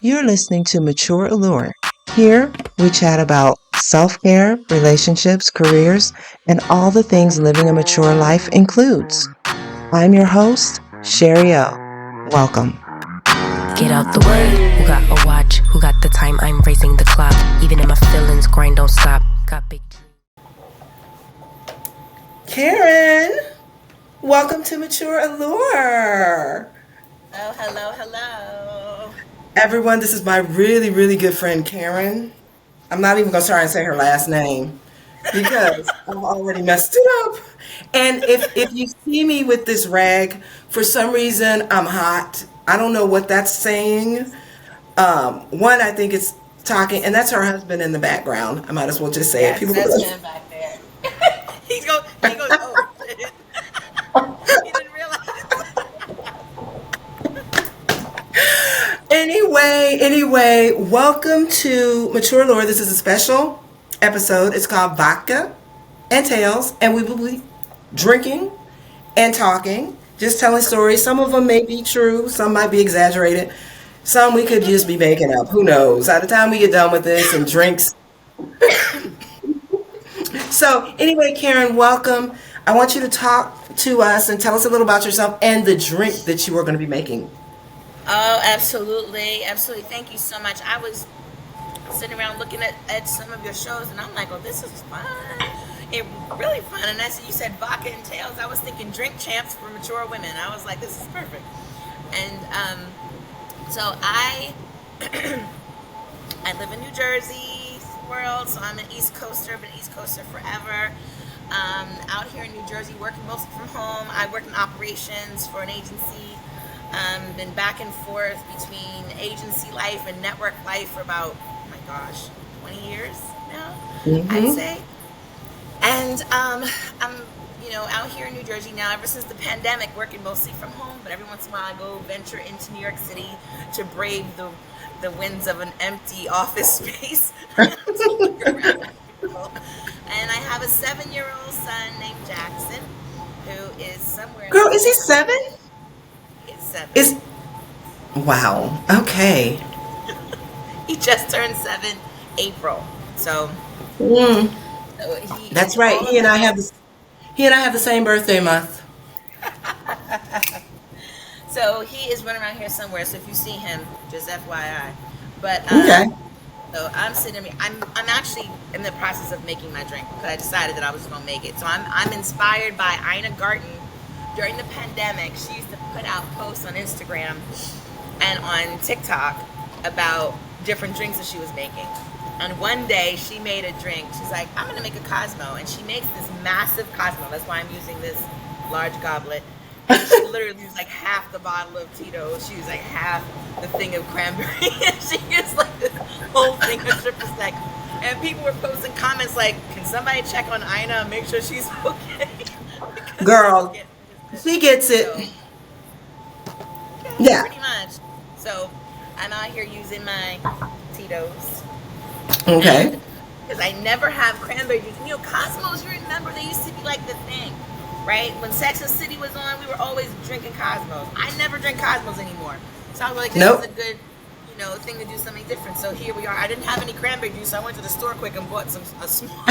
You're listening to Mature Allure. Here, we chat about self care, relationships, careers, and all the things living a mature life includes. I'm your host, Sherry O. Welcome. Get out the way. Who got a watch? Who got the time? I'm racing the clock. Even in my feelings, grind don't stop. Got big. Karen, welcome to Mature Allure. Oh, hello, hello. Everyone, this is my really, really good friend, Karen. I'm not even going to try and say her last name because I've already messed it up. And if you see me with this rag, for some reason I'm hot. I don't know what that's saying. One, I think it's talking, and that's her husband in the background. I might as well just say it. Yes, People go, that's him back there. He goes, oh, shit. He didn't realize. anyway, welcome to Mature Lore. This is a special episode. It's called Vodka and Tales, and we will be drinking and talking, just telling stories. Some of them may be true, some might be exaggerated, some we could just be making up. Who knows? By the time we get done with this and drinks. So, anyway, Karen, welcome. I want you to talk to us and tell us a little about yourself and the drink that you are going to be making. Oh, absolutely. Absolutely. Thank you so much. I was sitting around looking at some of your shows, and I'm like, oh, this is fun. It really fun. And as you said, vodka and tails, I was thinking drink champs for mature women. I was like, this is perfect. And so I live in New Jersey world, so I'm an East Coaster, been East Coaster forever. Out here in New Jersey, working mostly from home. I work in operations for an agency. Been back and forth between agency life and network life for about, oh my gosh, 20 years now, I'd say. And I'm, out here in New Jersey now ever since the pandemic, working mostly from home, but every once in a while I go venture into New York City to brave the winds of an empty office space. To look around at people. And I have a 7-year-old son named Jackson, who is somewhere. Girl, is he 7? He's 7. Is Wow. Okay. He just turned 7 April. So, Mm, so that's right. He and I have the same birthday month. so he is running around here somewhere. So if you see him, just FYI. But Okay. so I'm sitting here. I'm actually in the process of making my drink because I decided that I was going to make it. So I'm inspired by Ina Garten. During the pandemic, she used to put out posts on Instagram and on TikTok about different drinks that she was making. And one day she made a drink. She's like, I'm going to make a Cosmo. And she makes this massive Cosmo. That's why I'm using this large goblet. And she literally used like half the bottle of Tito's. She used like half the thing of cranberry. And she used like this whole thing of triple sec. And people were posting comments like, can somebody check on Ina and make sure she's okay? Girl, she gets it. So, Yeah. pretty much. So I'm out here using my Tito's. Okay. Because I never have cranberry juice. You know, Cosmos, you remember, they used to be like the thing, right? When Sex and the City was on, we were always drinking Cosmos. I never drink Cosmos anymore. So I was like, this Nope. is a good, thing to do something different. So here we are. I didn't have any cranberry juice, so I went to the store quick and bought a small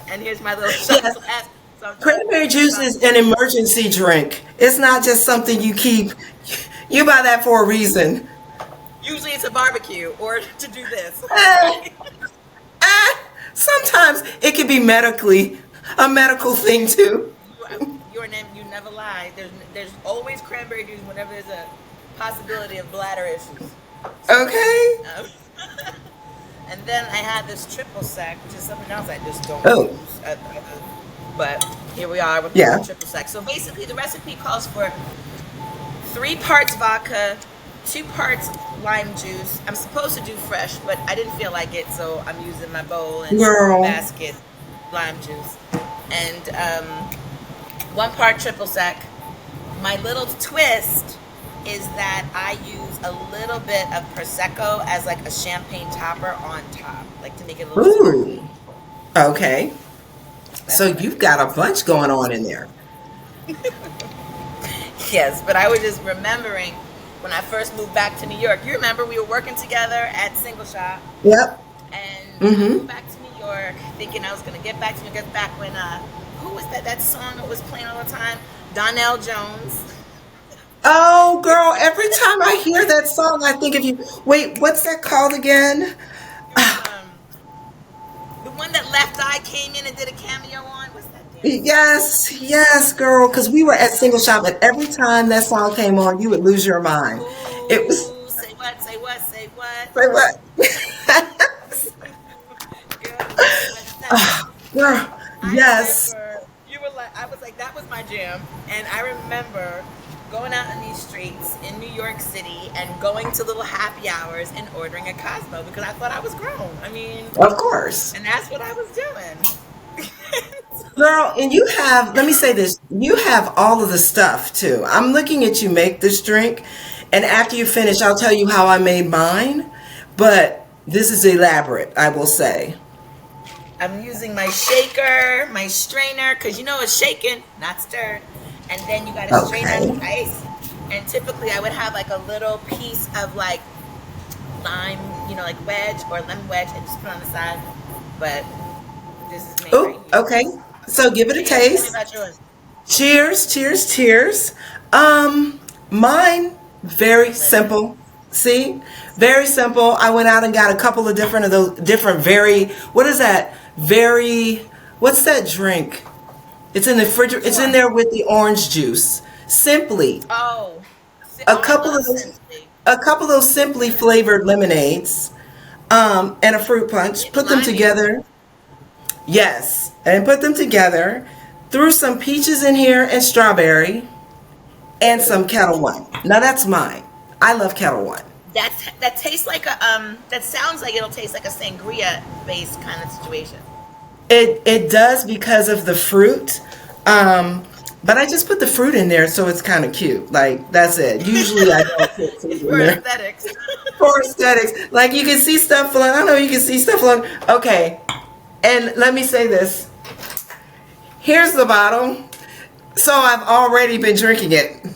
and here's my little shot Yes. glass. So I'm Cranberry juice is an emergency drink. It's not just something you keep. You buy that for a reason. usually it's a barbecue or to do this. Eh, Sometimes it can be a medical thing too. Your name, you never lie. There's always cranberry juice whenever there's a possibility of bladder issues. So, Okay. um, and then I had this triple sec, which is something else I just don't Oh, use. But here we are with yeah. the triple sec. So basically, the recipe calls for 3 parts vodka, 2 parts lime juice. I'm supposed to do fresh, but I didn't feel like it, so I'm using my bowl and Girl. basket lime juice. And 1 part triple sec. My little twist is that I use a little bit of prosecco as like a champagne topper on top, like to make it a little sparkly. Ooh. Okay. So That's what I you've do. got a bunch going on in there. Yes, but I was just remembering when I first moved back to New York. You remember we were working together at Single Shop, Yep. and I moved Mm-hmm. back to New York thinking I was gonna get back to New York. Get back when who was that song that was playing all the time? Donnell Jones. Oh, girl, every time I hear that song, I think of you. Wait, what's that called again? It was the one that Left Eye came in and did a cameo on. What's that damn song? Yes, yes, girl, because we were at Single Shop, and every time that song came on, you would lose your mind. It was, Ooh, say what? Say what? Say what? say what? Girl, you better understand. Girl, I yes. remember you were like, I was like, that was my jam. And I remember going out in these streets in New York City and going to little happy hours and ordering a Cosmo because I thought I was grown. I mean, Of course. and that's what I was doing. Girl, and you have, let me say this, you have all of the stuff too. I'm looking at you make this drink, and after you finish, I'll tell you how I made mine. But this is elaborate, I will say. I'm using my shaker, my strainer, because you know it's shaken, not stirred. And then you got to strain out Okay. the ice. And typically I would have like a little piece of like lime, like wedge or lemon wedge and just put on the side. But this is made right Oh, here. okay. So give it So a yeah, tell me taste. about yours. Cheers, cheers, cheers. Mine very I'm ready. simple. See, very simple. I went out and got a couple of different of those different very. What is that? Very. What's that drink? It's in the fridge. Which It's in one? there with the orange juice. Simply, Oh, a oh, I couple love of those, Simply. a couple of those simply flavored lemonades, and a fruit punch. Maybe Put them limey. together. Yes, and put them together. Threw some peaches in here and strawberry and some Kettle One. Now that's mine. I love Kettle One. That tastes like a that sounds like it'll taste like a sangria based kind of situation. It does because of the fruit. Um, but I just put the fruit in there so it's kind of cute. Like that's it. Usually I don't put fruit It's in for there aesthetics. for aesthetics. Like you can see stuff flowing. I know you can see stuff flowing. Okay, and let me say this. Here's the bottle. So I've already been drinking it.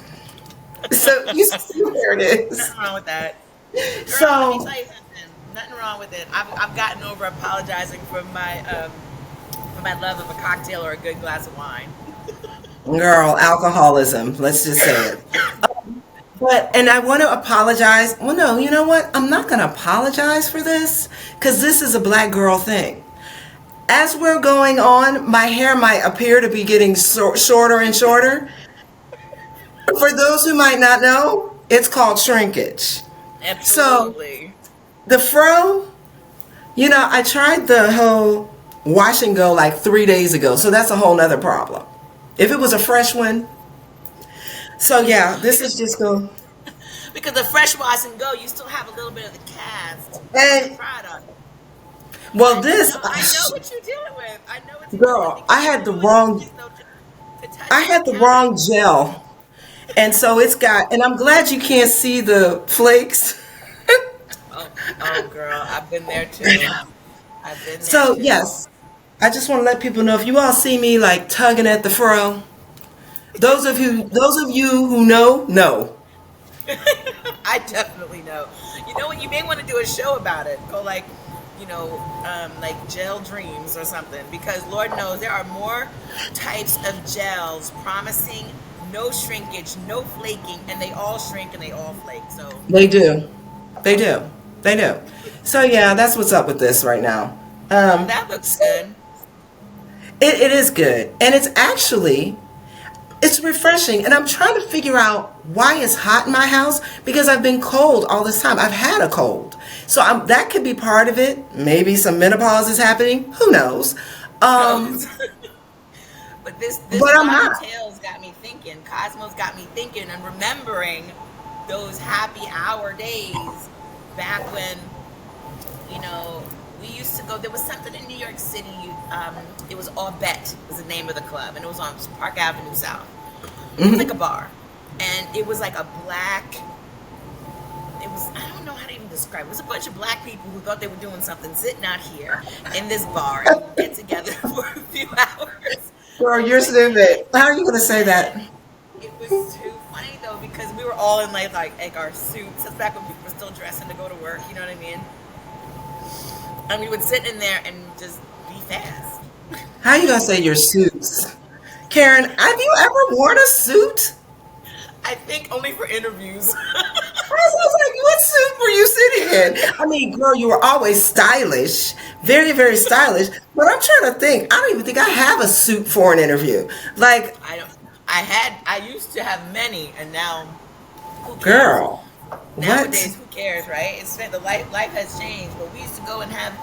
So you see where it is. Nothing wrong with that. Girl, let me So, tell you something. Nothing wrong with it. I've gotten over apologizing for my love of a cocktail or a good glass of wine. girl, alcoholism. Let's just say it. But, and I want to apologize. Well, no, you know what? I'm not going to apologize for this because this is a black girl thing. As we're going on, my hair might appear to be getting shorter and shorter. For those who might not know, it's called shrinkage. So, Absolutely. the fro, I tried the whole wash and go like 3 days ago. So that's a whole nother problem. If it was a fresh one, so yeah, this is just go. Because the fresh wash and go, you still have a little bit of the cast of the And product. well, But this, I know what you're dealing with. I know what you're dealing with girl, because you know you just know to touch I it and had the count it. wrong gel, and so it's got. And I'm glad you can't see the flakes. Oh, oh, girl, I've been there too. I've been there So too. yes, I just want to let people know if you all see me like tugging at the fro. Those of you who know. I definitely know. You know what? You may want to do a show about it. Go like gel dreams or something. Because Lord knows there are more types of gels promising no shrinkage, no flaking, and they all shrink and they all flake. So They do, they do, they do. So yeah, that's what's up with this right now. that looks So good. it is good, and it's refreshing, and I'm trying to figure out why it's hot in my house because I've been cold all this time. I've had a cold, so that could be part of it. Maybe some menopause is happening. Who knows? No. Um, But this but I'm Bobby hot. Tails got me thinking. Cosmos got me thinking and remembering those happy hour days back when you know we used to go. There was something in New York City. It was All Bet was the name of the club, and it was on Park Avenue South. It was like a bar, and it was like a black. It was I don't know how to even describe it. It was a bunch of black people who thought they were doing something sitting out here in this bar and we'd get together for a few hours. Girl, Oh you're my stupid. goodness. How are you going to say that? And it was too funny though because we were all in like our suits. That's back when people were still dressing to go to work. You know what I mean? And we would sit in there and just be fast. How you gonna say your suits? Karen, have you ever worn a suit? I think only for interviews. I was like, what suit were you sitting in? I mean, girl, you were always stylish, very, very stylish. But I'm trying to think. I don't even think I have a suit for an interview. Like, I don't. I used to have many, and now who cares? girl, what? Nowadays, who cares, right? The life has changed. But we used to go and have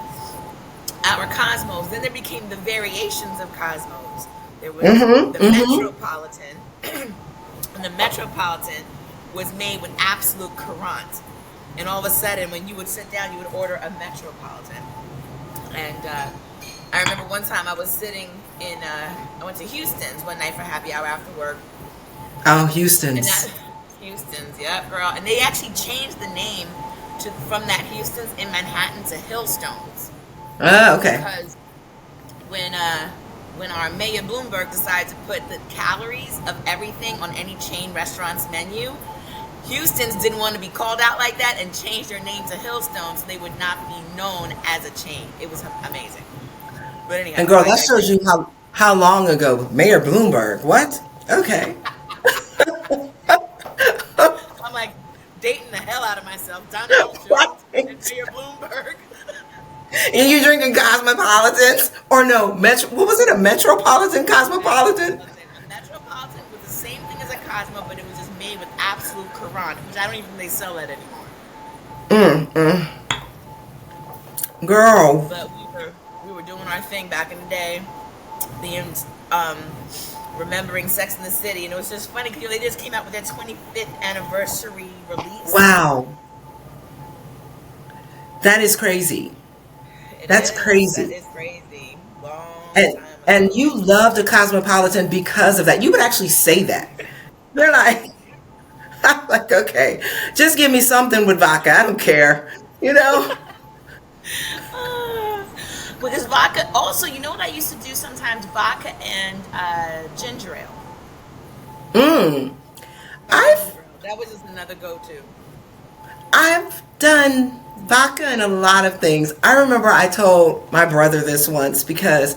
our Cosmos. Then there became the variations of Cosmos. There was Mm-hmm. the Mm-hmm. Metropolitan, and the Metropolitan was made with absolute currant. And all of a sudden, when you would sit down, you would order a Metropolitan. And I remember one time I was sitting in, I went to Houston's one night for happy hour after work. Oh, And Houston's. that, Houston's, yeah, girl. And they actually changed the name from that Houston's in Manhattan to Hillstones. Oh, okay. Because when, when our Mayor Bloomberg decided to put the calories of everything on any chain restaurant's menu, Houston's didn't want to be called out like that and changed their name to Hillstone so they would not be known as a chain. It was amazing. But anyhow, And girl, I that shows digress. you how long ago Mayor Bloomberg. What? Okay. I'm like dating the hell out of myself. Donald Trump and Mayor Bloomberg. And you drinking cosmopolitans or no metro? What was it? A metropolitan cosmopolitan? A Metropolitan was the same thing as a Cosmo, but it was just made with absolute Quran, which I don't even think they sell that anymore. Mm, girl. But we were doing our thing back in the day, being remembering Sex in the City, and it was just funny because they just came out with their 25th anniversary release. Wow. That is crazy. That's That crazy. is crazy. Long And time and ago. you love the cosmopolitan because of that. You would actually say that. You're like, I'm like, okay, just give me something with vodka. I don't care. You know? Ah. Because vodka, also, you know what I used to do sometimes? Vodka and ginger ale. Mm. Vodka and I've ginger ale. That was just another go-to. I've done vodka and a lot of things. I remember I told my brother this once because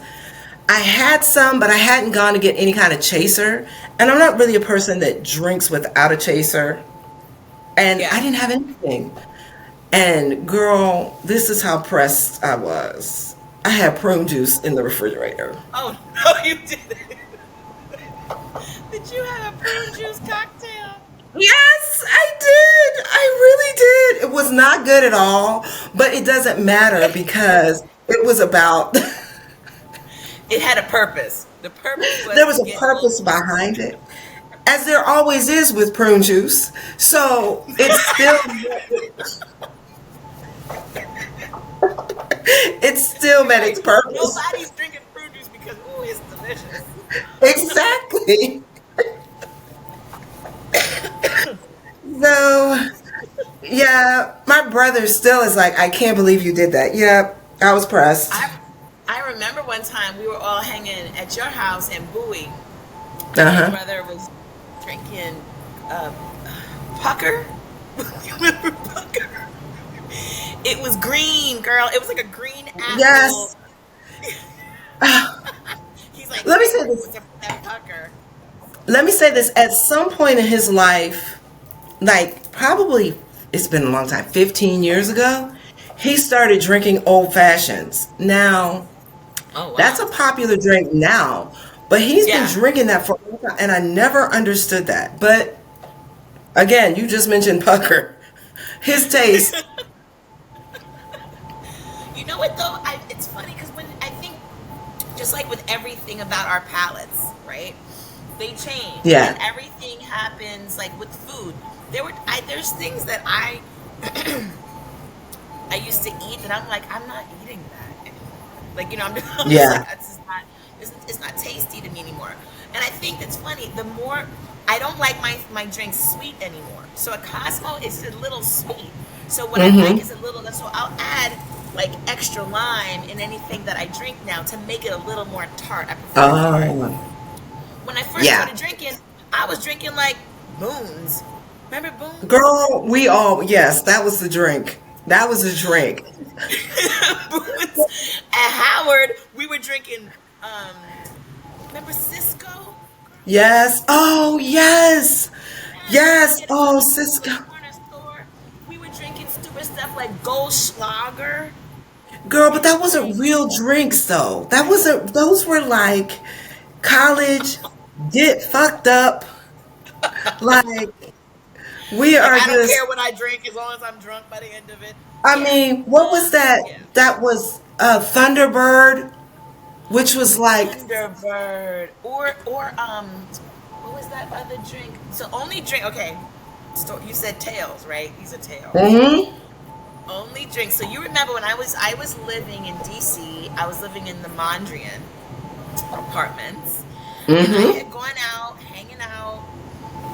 I had some, but I hadn't gone to get any kind of chaser. And I'm not really a person that drinks without a chaser. And I Yeah. didn't have anything. And girl, this is how pressed I was. I had prune juice in the refrigerator. Oh, no, you didn't. Did you have a prune juice cocktail? Yes, I did. I really did. It was not good at all, but it doesn't matter because it was about, It had a purpose. The purpose was there to was a get a little. purpose behind it, as there always is with prune juice. So it still met its Right. purpose. Nobody's drinking prune juice because, ooh, it's delicious. Exactly. So, yeah, my brother still is like, I can't believe you did that. Yep, I was pressed. I I remember one time we were all hanging at your house in Bowie, and your Uh-huh. brother was drinking uh, pucker. You remember pucker? It was green, girl. It was like a green apple. Yes. Ah, He's like, let me say ooh, this. what's up with that pucker? Let me say this. At some point in his life, like probably it's been a long time, 15 years ago, he started drinking old fashions. Now, Oh that's wow. a popular drink now, but he's been Yeah. drinking that for a long time, and I never understood that. But again, you just mentioned pucker. His taste, You know what though? It's funny because when I think, just like with everything about our palates, right? They change, and yeah. everything happens. Like with food, there's things that I used to eat that I'm like I'm not eating that anymore. Like I'm just like Yeah. that's just not it's not tasty to me anymore. And I think that's funny. The more I don't like my drinks sweet anymore. So a Cosmo is a little sweet. So what I like Mm-hmm. is a little. So I'll add like extra lime in anything that I drink now to make it a little more tart. I prefer it tart. Oh, When I first yeah. started drinking, I was drinking like moons. Remember Boone's? Girl, we all, yes, that was the drink. That was the drink. Boone's at Howard. We were drinking. Remember Cisco? Yes. Oh, yes. Yes, we would Yes. get it from Oh, the Cisco. corner store. We were drinking stupid stuff like Goldschlager. Girl, but that And wasn't like, real drinks though. That wasn't, those were like college, get fucked up. Like, we like are I don't just, care what I drink as long as I'm drunk by the end of it. I Yeah. mean, what was that? Yeah. That was Thunderbird, which was like, Thunderbird. Or what was that other drink? So only drink okay. So you said tails, right? These are tails. mm-hmm, Only drink. So you remember when I was living in DC, I was living in the Mondrian apartments. And I mm-hmm. had gone out, hanging out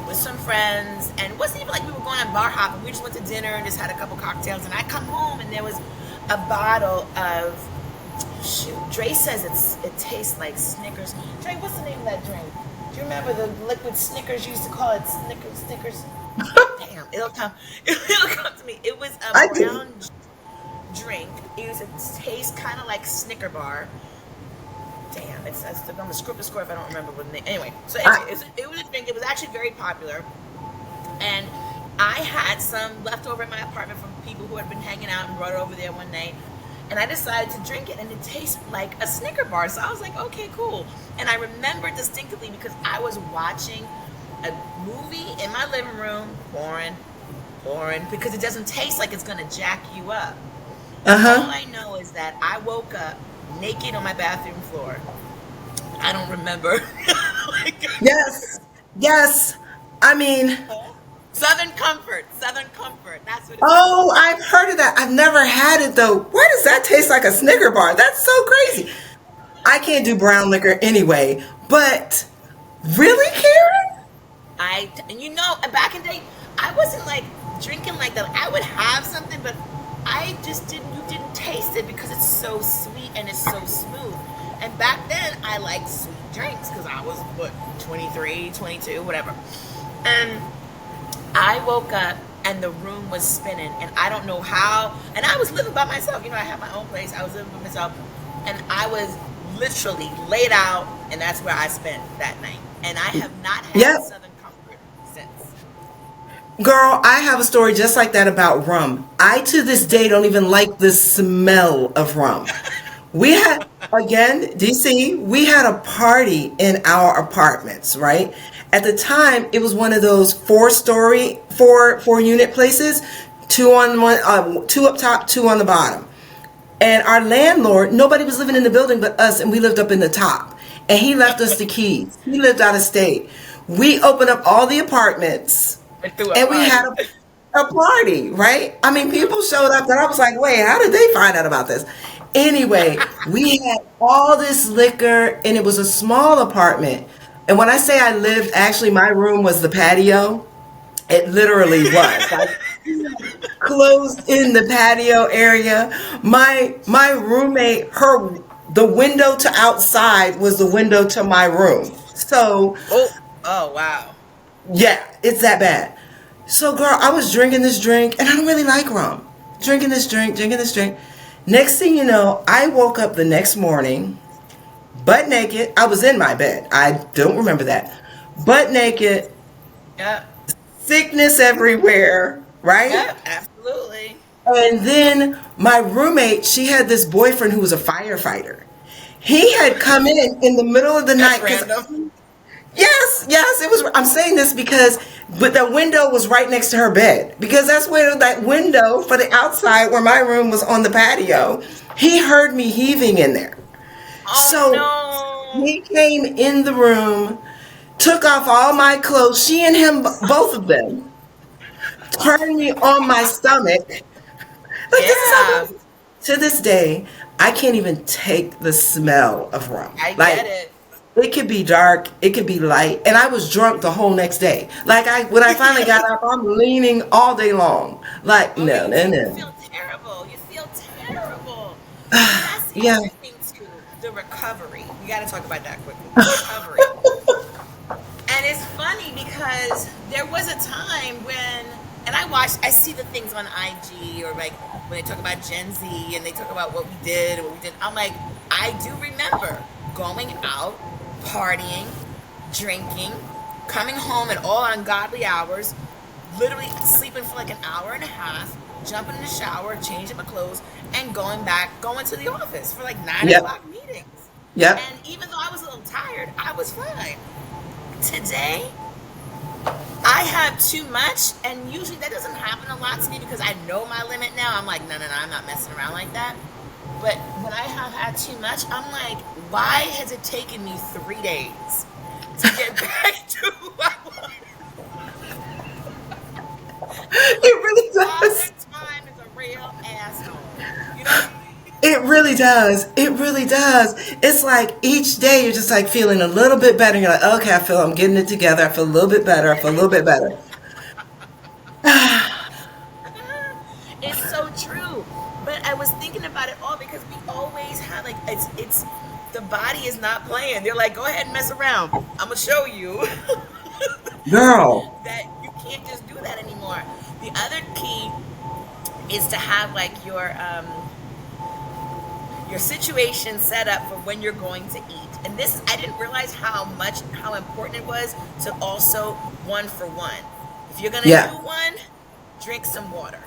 with some friends, and it wasn't even like we were going on bar hopping. We just went to dinner and just had a couple cocktails. And I come home and there was a bottle of shoot. Dre says it tastes like Snickers. Dre, what's the name of that drink? Do you remember the liquid Snickers? You used to call it Snickers. Damn, it'll come. It'll come to me. It was a I do. brown drink. It used to taste kind of like Snicker bar. Damn, it's on the script score if I don't remember what the name. Anyway, so anyway, I, it was a drink. It was actually very popular, and I had some left over in my apartment from people who had been hanging out and brought it over there one night. And I decided to drink it, and it tasted like a Snicker bar. So I was like, okay, cool. And I remember distinctly because I was watching a movie in my living room, pouring, because it doesn't taste like it's gonna jack you up. And all uh-huh. I know is that I woke up naked on my bathroom floor. I don't remember. Like, Yes. Yes. I mean, Southern Comfort, Southern Comfort. That's what it was. oh, I've heard of that. I've never had it though. Why does that taste like a Snicker bar? That's so crazy. I can't do brown liquor anyway. But really, Karen? And back in the day, I wasn't like drinking like that. I would have something, but I just didn't. You didn't taste it because it's so sweet and it's so smooth. And back then, I liked sweet drinks because I was what 23, 22, whatever. And I woke up and the room was spinning, and I don't know how. And I was living by myself. I had my own place. I was living by myself, and I was literally laid out, and that's where I spent that night. And I have not had Yep. Southern Comfort since. Girl, I have a story just like that about rum. I to this day don't even like the smell of rum. We had, again, DC, we had a party in our apartments, right? At the time, it was one of those four-story, four unit places, two on one, two up top, two on the bottom. And our landlord, nobody was living in the building but us, and we lived up in the top. And he left us the keys. He lived out of state. We opened up all the apartments, And threw a and we had party. a party, right? I mean, people showed up, and I was like, wait, how did they find out about this? Anyway, we had all this liquor, and it was a small apartment. And when I say I lived, actually, my room was the patio. It literally was. Like, closed in the patio area. My roommate, the window to outside was the window to my room. So Oh, wow. yeah, it's that bad. So girl, I was drinking this drink, and I don't really like rum. Drinking this drink. Next thing you know, I woke up the next morning, butt naked. I was in my bed. I don't remember that. Butt naked, Yep. sickness everywhere, right? Yep. Absolutely. And then my roommate, she had this boyfriend who was a firefighter. He had come in the middle of the That's night because random. yes, yes, it was. I'm saying this because, but the window was right next to her bed because that's where that window for the outside where my room was on the patio. He heard me heaving in there, so Oh no. he came in the room, took off all my clothes. She and him, both of them, turned me on my stomach. Like this is how Yeah. to this day, I can't even take the smell of rum. I get Like it. it could be dark, it could be light, and I was drunk the whole next day. Like I when I finally got up, I'm leaning all day long. Like Oh, no, no, you no. feel terrible. You feel terrible. And that's the Yeah. other thing too. The recovery. We got to talk about that quickly. The recovery. And it's funny because there was a time when, and I see the things on IG or like when they talk about Gen Z and they talk about what we did and what we did. I'm like, I do remember going out, partying, drinking, coming home at all ungodly hours, literally sleeping for like an hour and a half, jumping in the shower, changing my clothes, and going to the office for like nine Yep. o'clock meetings. Yep. And even though I was a little tired, I was fine. Today, I have too much, and usually that doesn't happen a lot to me because I know my limit now. I'm like, no, no, no, I'm not messing around like that. But when I have had too much, I'm like, why has it taken me 3 days to get back to who I was? It Like, really does. Father Time is a real asshole. You know? It really does. It really does. It's like each day you're just like feeling a little bit better. You're like, okay, I feel I'm getting it together. I feel a little bit better. I feel a little bit better. It's so true. But I was thinking about it all because we always have like it's the body is not playing. They're like, go ahead and mess around. I'm gonna show you Girl. that you can't just do that anymore. The other key is to have like your situation set up for when you're going to eat. And this, I didn't realize how important it was to also one for one. If you're gonna Yeah. do one, drink some water.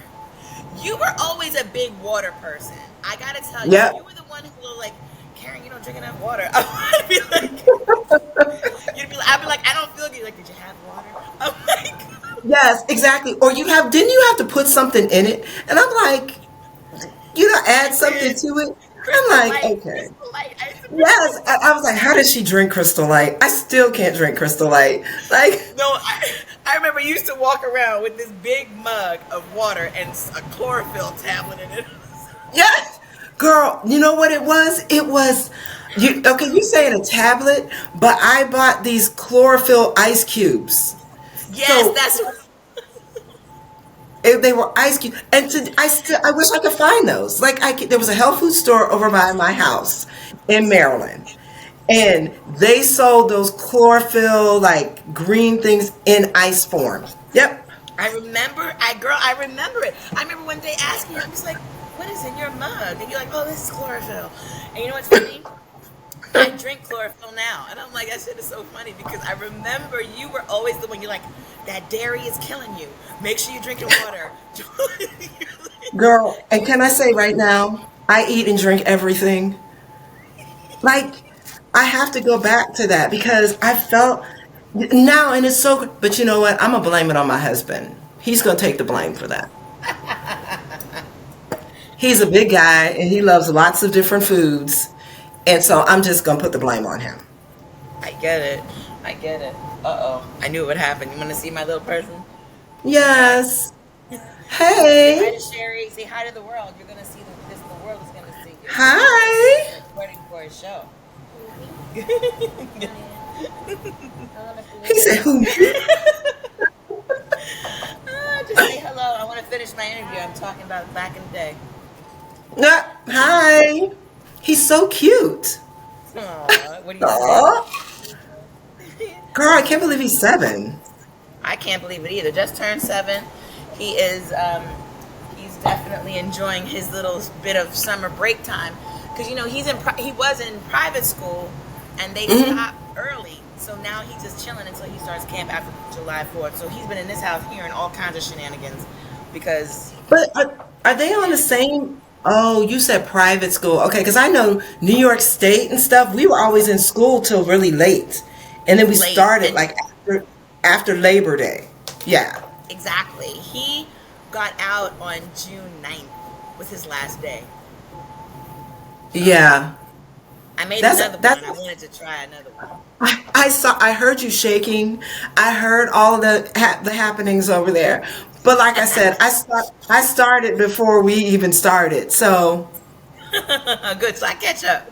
You were always a big water person. I gotta tell you, Yep. you were the one who was like, Karen, you don't drink enough water. I'd be like, I'd be like, I don't feel good. You're like, did you have water? I'm like, Yes, exactly. Or didn't you have to put something in it? And I'm like, I add something did. to it. I'm Crystal like, Light, okay. Crystal Light. I used to drink Yes. Crystal I was like, how does she drink Crystal Light? I still can't drink Crystal Light. Like, No, I remember you used to walk around with this big mug of water and a chlorophyll tablet in it. yes. Girl, you know what it was? It was, okay, you saying a tablet, but I bought these chlorophyll ice cubes. Yes, So that's they were ice cubes, and I wish I could find those. Like there was a health food store over by my house in Maryland, and they sold those chlorophyll like green things in ice form. Yep. I remember. I remember it. I remember one day asking you, I was like, "What is in your mug?" And you're like, "Oh, this is chlorophyll." And you know what's funny? I drink chlorophyll now, and I'm like, that shit is so funny because I remember you were always the one. You're like, that dairy is killing you. Make sure you drink your water. Girl, and can I say right now, I eat and drink everything. Like, I have to go back to that because I felt now, and it's so, but you know what? I'm gonna blame it on my husband. He's gonna take the blame for that. He's a big guy and he loves lots of different foods. And so I'm just gonna put the blame on him. I get it. I get it. Uh oh. I knew it would happen. You want to see my little person? Say hi. Yes. Say hi Hey. to Sherry. Say hi to the world. You're gonna see this. The world is gonna see you. This is Hi. recording for a show. He said, who, me? Just say hello. I want to finish my interview. I'm talking about back in the day. Hi. He's so cute. Aw, what do you say? Aw. Girl, I can't believe he's 7. I can't believe it either. Just turned 7. He is. He's definitely enjoying his little bit of summer break time because he was in private school, and they Mhm. stopped early. So now he's just chilling until he starts camp after July 4th. So he's been in this house hearing all kinds of shenanigans because But are they on the same? Oh, you said private school. Okay, because I know New York State and stuff. We were always in school till really late, and then we late started and like after Labor Day. Yeah, exactly. He got out on June 9th was his last day. So yeah. I made That's another that's. one. I wanted to try another one. I saw. I heard you shaking. I heard all the happenings over there. But like I said, I started before we even started. So Good. So I catch up.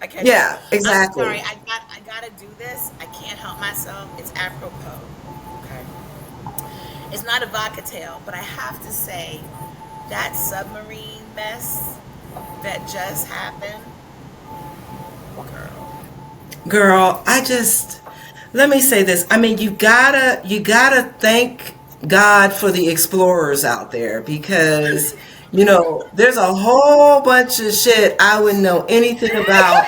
I catch up. yeah, I'm sorry. exactly. I gotta do this. I can't help myself. It's apropos. Okay. It's not a vodka tale, but I have to say that submarine mess that just happened, girl. Girl, I just let me say this. I mean, you gotta thank God for the explorers out there because there's a whole bunch of shit I wouldn't know anything about.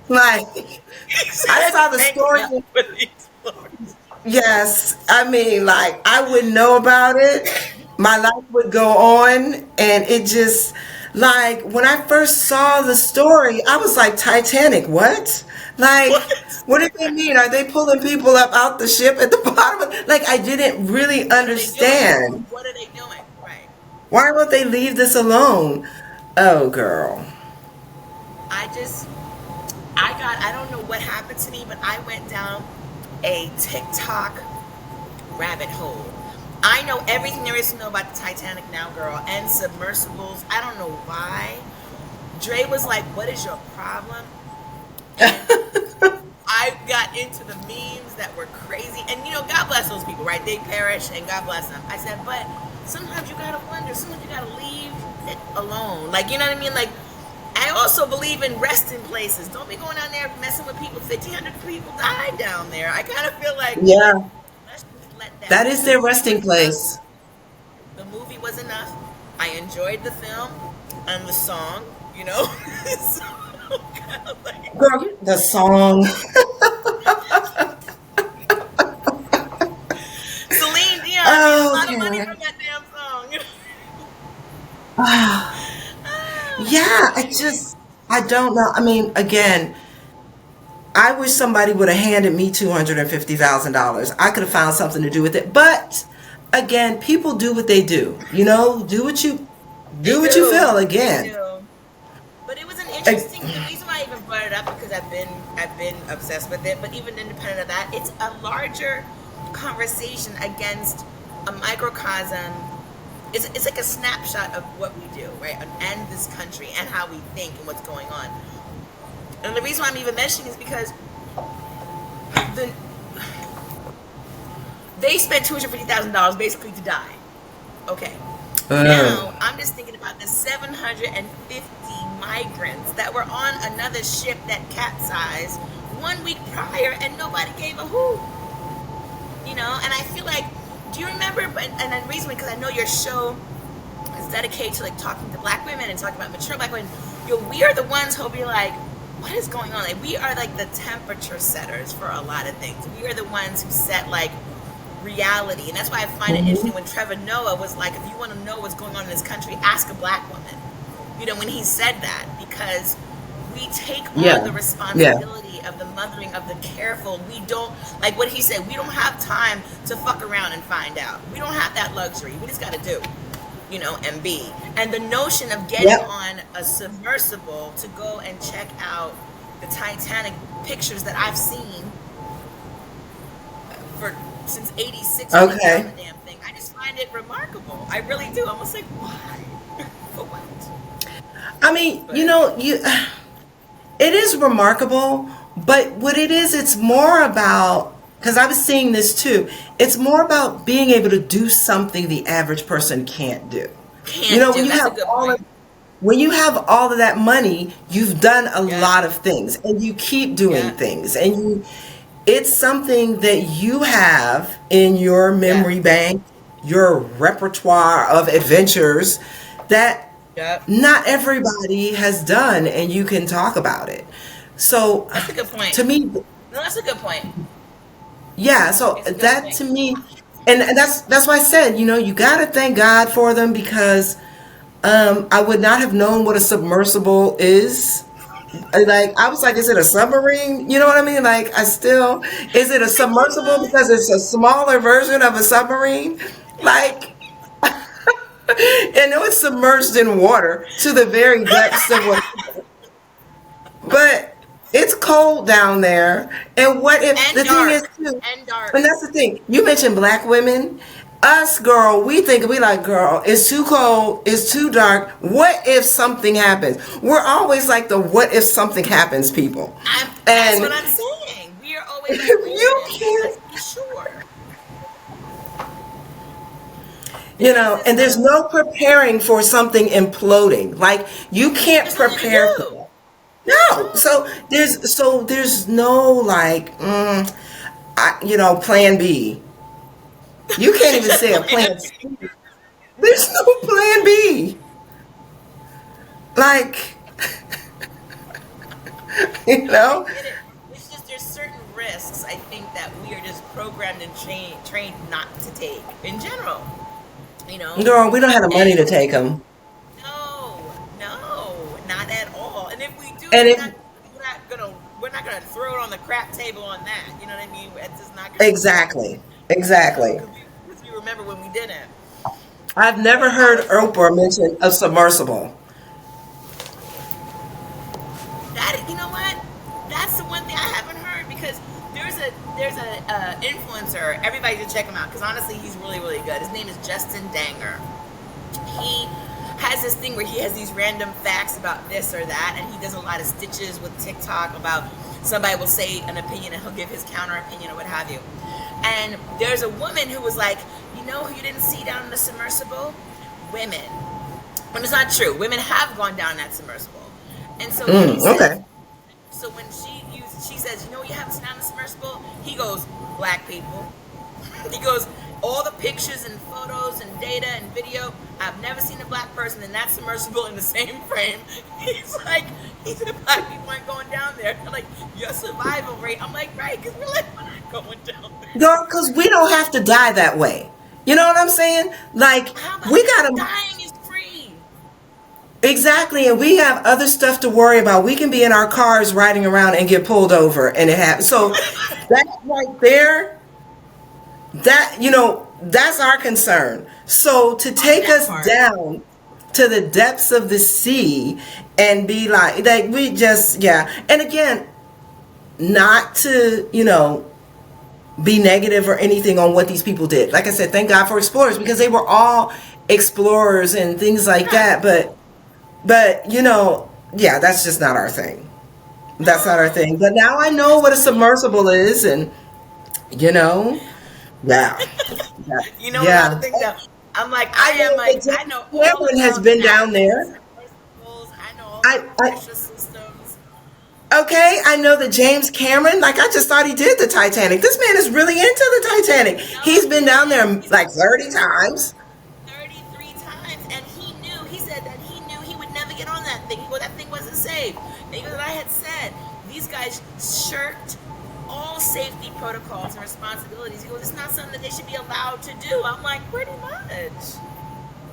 Like, He I said, saw the "Thank story. God for the explorers." Yes, I mean, like, I wouldn't know about it. My life would go on, and it just, like, when I first saw the story, I was like, Titanic, what? Like, What? what do they mean? Are they pulling people up out the ship at the bottom? Like, I didn't really What are they doing? understand. What are they doing? Right. Why won't they leave this alone? Oh, girl. I just, I don't know what happened to me, but I went down a TikTok rabbit hole. I know everything there is to know about the Titanic now, girl, and submersibles. I don't know why. Dre was like, "What is your problem?" And I got into the memes that were crazy. And God bless those people, right? They perish and God bless them. I said, but sometimes you gotta wonder, sometimes you gotta leave it alone. Like, you know what I mean? Like, I also believe in resting places. Don't be going down there messing with people. 1,500 people died down there. I kind of feel like Yeah, let's just let that that is go. The their movie resting was enough. place. The movie was enough. I enjoyed the film and the song, you know? So, kind of like, Girl, the song. Celine Dion made a Oh, lot of money from Karen. that damn song. Yeah, I don't know. I mean, again, I wish somebody would have handed me $250,000. I could have found something to do with it. But again, people do what they do. They Do what you do. feel They again. do. But it was an Eh, interesting. The reason why I even brought it up because I've been obsessed with it. But even independent of that, it's a larger conversation against a microcosm. It's like a snapshot of what we do, right? And this country and how we think and what's going on. And the reason why I'm even mentioning is because the they spent $250,000 basically to die. Okay. Uh, Now I'm just thinking about the 750 migrants that were on another ship that capsized 1 week prior, and nobody gave a hoot. And I feel like, do you remember? And the reason because I know your show is dedicated to like talking to black women and talking about mature black women. We are the ones who'll be like, what is going on? Like, we are like the temperature setters for a lot of things. We are the ones who set like reality, and that's why I find it interesting when Trevor Noah was like, if you want to know what's going on in this country, ask a black woman. When he said that, because we take on the yeah, yeah. responsibility of the mothering, of the careful. We don't, like what he said, we don't have time to fuck around and find out. We don't have that luxury. We just got to do, and be. And the notion of getting Yep. on a submersible to go and check out the Titanic pictures that I've seen for since '86 when they found Okay. the damn thing. I just find it remarkable. I really do. I'm just like, why? For what? I mean, But it is remarkable, but what it is, it's more about, because I was seeing this too, it's more about being able to do something the average person can't do. You can't know, do. That's a good point. when you have all of that money, you've done a Yeah. lot of things and you keep doing Yeah. things and it's something that you have in your Yeah. memory bank, your repertoire of adventures that Yep. not everybody has done and you can talk about it. So That's a good point. to me, No, that's a good point. yeah, so It's a good that point. to me, and that's why I said, you got to thank God for them because I would not have known what a submersible is. Like, I was like, is it a submarine? You know what I mean? Like, is it a I can't submersible lie. because it's a smaller version of a submarine? Like, I know it's submerged in water to the very depths of what, but it's cold down there. And what if And the thing is dark. too, And dark. and that's the thing. You mentioned black women. Us, girl, we like, girl, it's too cold, it's too dark. What if something happens? We're always like the what if something happens people. That's what And I'm saying. We are always like, wait a you minute, let's can't, be sure. Because it's and there's no preparing for something imploding. Like, you can't there's nothing to prepare for do. that. no. So there's no like, plan B. You can't even Just say a plan plan C. B. There's no plan B. Like, you No, I know? get it. It's just there's certain risks I think that we are just programmed and trained not to take in general. You know, Girl, we don't have the money and to take them. no, no, not at all. And if we do, And if we're not gonna throw it on the crap table on that. You know what I mean? It's just not gonna happen. exactly, You know, exactly. because we remember when we didn't. I've But never I heard was Oprah mention a submersible. that. You know what? That's the one thing I haven't heard because there's a influencer. Everybody should check him out because honestly, he's really really good. His name is Justin Danger. He has this thing where he has these random facts about this or that, and he does a lot of stitches with TikTok about somebody will say an opinion and he'll give his counter opinion or what have you. And there's a woman who was like, you know who you didn't see down in the submersible? Women. When it's not true. Women have gone down that submersible. And so he says, Okay. so when she says, you know you haven't seen down the submersible? He goes, black people. He goes, all the pictures and photos and data and video, I've never seen a black person in that submersible in the same frame. He said, black people aren't going down there. I'm like, your survival rate. I'm like, right, because we're not going down there. Girl, because we don't have to die that way. You know what I'm saying? Like, How about we that? gotta, Dying is free. exactly, and we have other stuff to worry about. We can be in our cars riding around and get pulled over, and it happens. So that right there, that's our concern. So to take That us part. down to the depths of the sea and be like we just, yeah. And again, not to, be negative or anything on what these people did. Like I said, thank God for explorers because they were all explorers and things like Right. that. But yeah, that's just not our thing. That's not our No. thing. But now I know That's what a great. submersible is, and you know, yeah, yeah, You know a lot of yeah. things that I'm like, I know that I James know all Cameron has about been down navigable there. submersibles. I know all I, about I pressure systems. Okay, I know that James Cameron, like I just thought he did the Titanic. This man is really into the Titanic. No, He's been he down is. there like 30 times. 33 times, and he said that he knew he would never get on that thing. Well, that thing wasn't safe. And he goes, I had said, these guys shirked all safety protocols and responsibilities. He goes, it's not something that they should be allowed to do. I'm like, pretty much.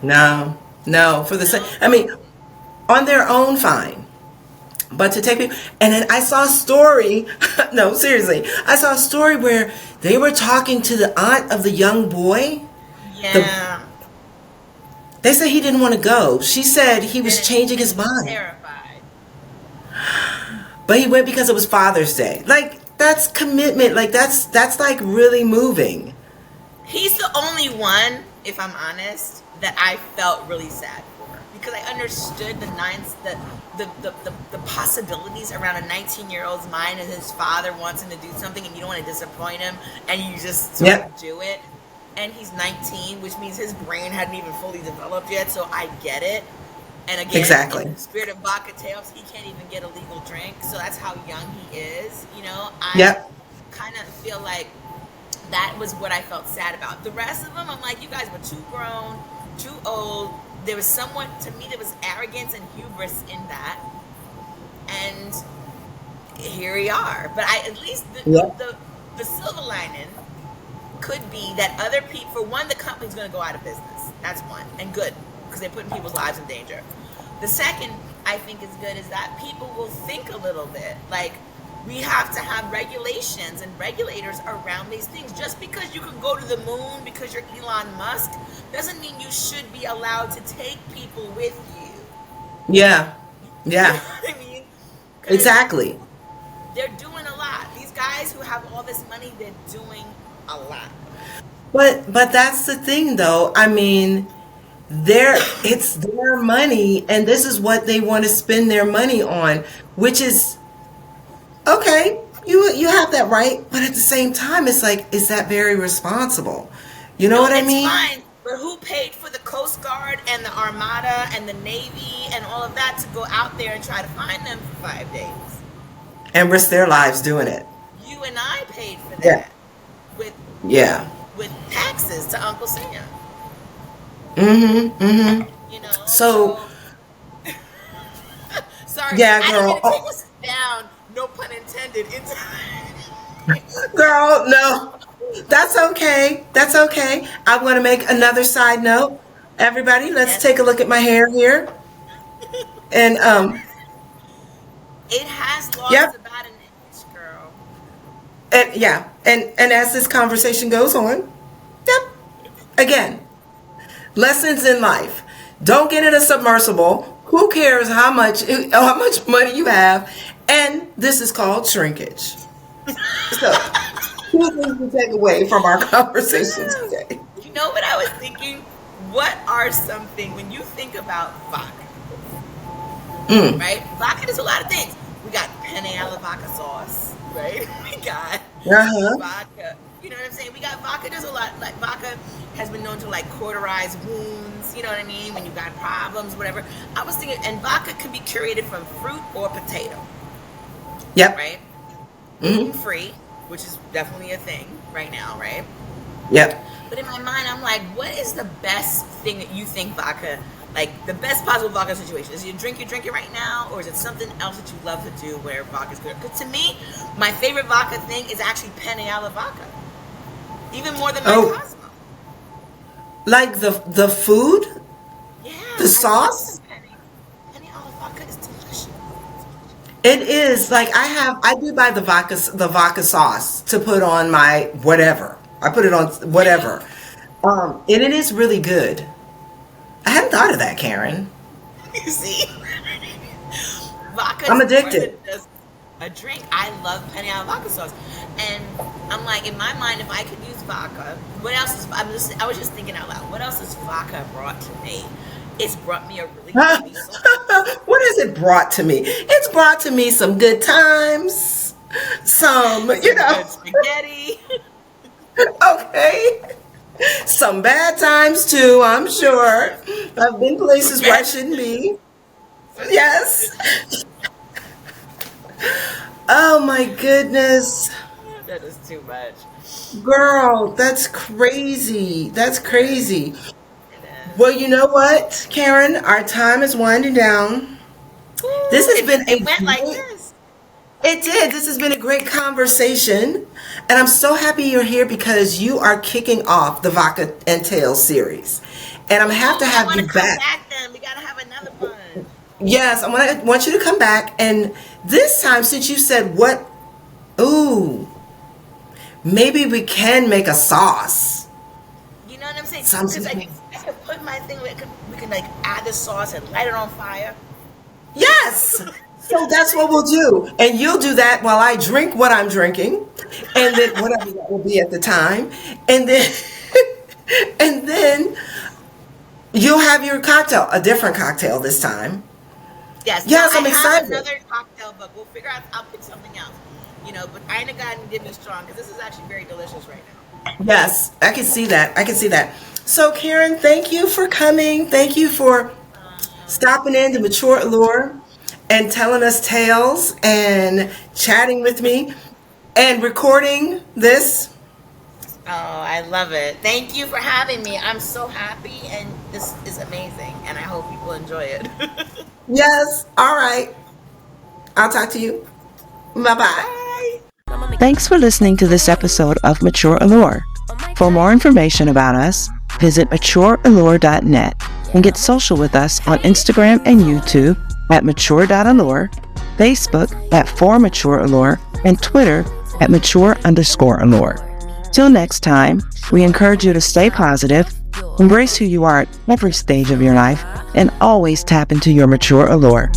No, no, for the same. No. I mean, on their own, fine. But to take people, and then I saw a story. No, seriously, I saw a story where they were talking to the aunt of the young boy. The Yeah. They said he didn't want to go. She said he was Didn't, changing and his he was mind, terrified. but he went because it was Father's Day. Like that's commitment. Like that's like really moving. He's the only one, if I'm honest, that I felt really sad for because I understood the possibilities around a 19-year-old's mind, and his father wants him to do something, and you don't want to disappoint him, and you just sort Yep, of do it. And he's 19, which means his brain hadn't even fully developed yet, so I get it. And again, in exactly. the spirit of vodka tales, he can't even get a legal drink, so that's how young he is. I Yep. kind of feel like that was what I felt sad about. The rest of them, I'm like, you guys were too grown, too old. There was somewhat, to me, there was arrogance and hubris in that. And here we are. But at least Yep. the silver lining could be that other people, for one, the company's going to go out of business. That's one. And good, because they're putting people's lives in danger. The second, I think, is good is that people will think a little bit. Like, we have to have regulations and regulators around these things. Just because you can go to the moon because you're Elon Musk doesn't mean you should be allowed to take people with you. Yeah. You know Yeah. what I mean? Because Exactly. they're doing a lot. These guys who have all this money, they're doing a lot. But that's the thing though. I mean, it's their money and this is what they want to spend their money on, which is okay. You have that right, but at the same time it's like is that very responsible? You know No, what I it's mean? fine. But who paid for the Coast Guard and the Armada and the Navy and all of that to go out there and try to find them for 5 days? and risk their lives doing it. You and I paid for Yeah. that with Yeah. with taxes to Uncle Sam. Mm-hmm. Mm-hmm. You know, So, so sorry, yeah, I didn't girl. mean to take Oh, us down. No pun intended. Into girl, no. That's okay. That's okay. I want to make another side note. Everybody, let's yes, take a look at my hair here. And it has lost yep. about an inch, girl. And yeah. And as this conversation goes on, yep. Again, lessons in life. Don't get in a submersible. Who cares how much money you have? And this is called shrinkage. So, two things to take away from our conversation today. You know what I was thinking? What are something when you think about vodka, Mm. right? Vodka does a lot of things. We got penne alla vodka sauce, right? We got Uh-huh. vodka. You know what I'm saying? We got vodka does a lot. Like vodka has been known to like cauterize wounds. You know what I mean? When you got problems, whatever. I was thinking, and vodka can be curated from fruit or potato, Yep. right? Gluten Mm-hmm. free, which is definitely a thing right now, right? Yep. But in my mind, I'm like, what is the best thing that you think vodka, like the best possible vodka situation? Is it you drink it right now, or is it something else that you love to do where vodka's good? Because to me, my favorite vodka thing is actually penne alla vodka, even more than my Oh, Cosmo. like the food, Yeah, the I love sauce. some penne alla vodka is delicious. It is like I do buy the vodka sauce to put on my whatever. I put it on whatever. And it is really good. I hadn't thought of that, Karen. You see, vodka I'm is more than addicted. just a drink. I love penne alla vodka sauce, and I'm like, in my mind, if I could use vodka, what else is? I was just thinking out loud. What else has vodka brought to me? It's brought me a really yummy sauce. What has it brought to me? It's brought to me some good times, some, Some good spaghetti. okay, some bad times too, I'm sure. I've been Some places where I bad. shouldn't be. Yes. Oh my goodness. That is too much. Girl, that's crazy. That's crazy. It is. Well, you know what, Karen? Our time is winding down. This Ooh, has been it a went like great, this. it did. This has been a great conversation. And I'm so happy you're here because you are kicking off the Vodka and Tales series. And I'm have to Ooh, I have want you to come back. back then. We gotta have another one. Yes, want you to come back. And this time, since you said what, ooh, maybe we can make a sauce. You know what I'm saying? Because Something. I could put my thing. We could like add the sauce and light it on fire. Yes. So that's what we'll do. And you'll do that while I drink what I'm drinking. And then whatever that will be at the time. And then and then you'll have your cocktail, a different cocktail this time. Yes. Now Yes, I I'm have excited. another cocktail, but we'll figure out. I'll pick something else. You know, but I ain't gotten get me strong because this is actually very delicious right now. Yes, I can see that. I can see that. So Karen, thank you for coming. Thank you for stopping in to Mature Allure and telling us tales and chatting with me and recording this. Oh, I love it. Thank you for having me. I'm so happy, and this is amazing, and I hope people enjoy it. Yes. All right. I'll talk to you. Bye bye. Bye. Thanks for listening to this episode of Mature Allure. For more information about us, visit matureallure.net and get social with us on Instagram and YouTube at mature.allure, Facebook at @4matureallure, and Twitter at mature_allure. Till next time, we encourage you to stay positive, embrace who you are at every stage of your life, and always tap into your mature allure.